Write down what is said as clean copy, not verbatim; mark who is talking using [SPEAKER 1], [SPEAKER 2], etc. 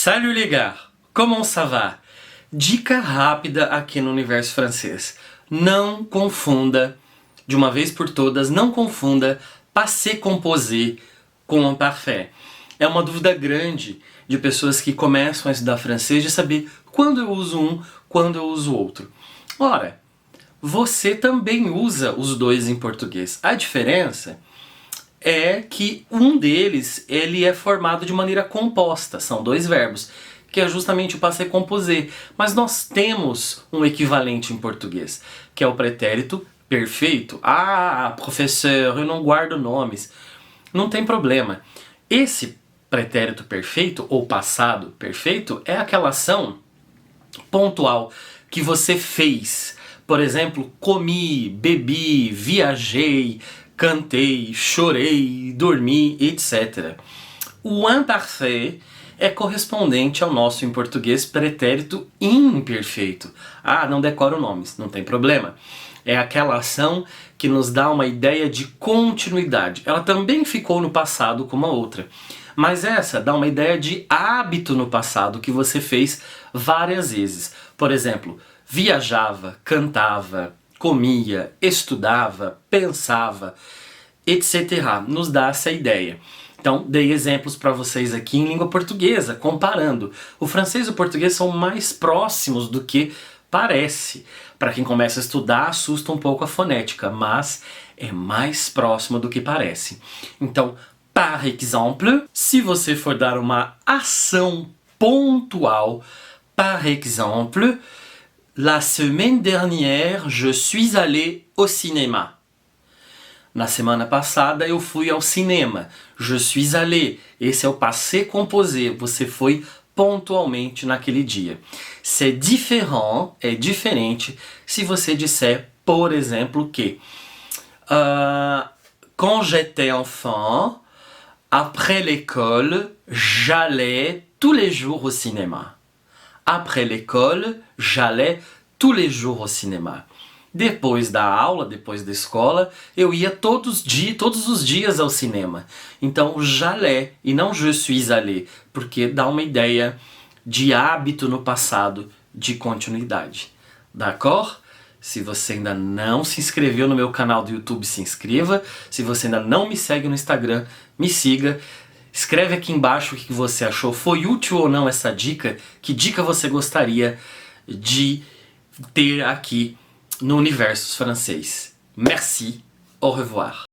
[SPEAKER 1] Salut les gars, comment ça va? Dica rápida aqui no universo francês. Não confunda, de uma vez por todas, não confunda passé composé com parfait. É uma dúvida grande de pessoas que começam a estudar francês de saber quando eu uso um, quando eu uso outro. Ora, você também usa os dois em português. A diferença é que um deles ele é formado de maneira composta, são dois verbos, que é justamente o passé composé. Mas nós temos um equivalente em português, que é o pretérito perfeito. Ah, professor, eu não guardo nomes. Não tem problema. Esse pretérito perfeito ou passado perfeito é aquela ação pontual que você fez. Por exemplo, comi, bebi, viajei, cantei, chorei, dormi, etc. O imparfait é correspondente ao nosso, em português, pretérito imperfeito. Ah, não decoro nomes, não tem problema. É aquela ação que nos dá uma ideia de continuidade. Ela também ficou no passado como a outra. Mas essa dá uma ideia de hábito no passado que você fez várias vezes. Por exemplo, viajava, cantava, comia, estudava, pensava, etc. Nos dá essa ideia. Então, dei exemplos para vocês aqui em língua portuguesa, comparando. O francês e o português são mais próximos do que parece. Para quem começa a estudar, assusta um pouco a fonética, mas é mais próximo do que parece. Então, par exemple, se você for dar uma ação pontual, par exemple, la semaine dernière, je suis allé au cinéma. Na semana passada eu fui ao cinema. Je suis allé. Esse é o passé composé. Você foi pontualmente naquele dia. C'est différent, é diferente, se você disser, por exemplo, que quand j'étais enfant, après l'école, j'allais tous les jours au cinéma. Après l'école, j'allais tous les jours au cinéma. Depois da aula, depois da escola, eu ia todos os dias ao cinema. Então, j'allais e não je suis allé, porque dá uma ideia de hábito no passado, de continuidade. D'accord? Se você ainda não se inscreveu no meu canal do YouTube, se inscreva. Se você ainda não me segue no Instagram, me siga. Escreve aqui embaixo o que você achou. Foi útil ou não essa dica? Que dica você gostaria de ter aqui no universo francês? Merci, au revoir.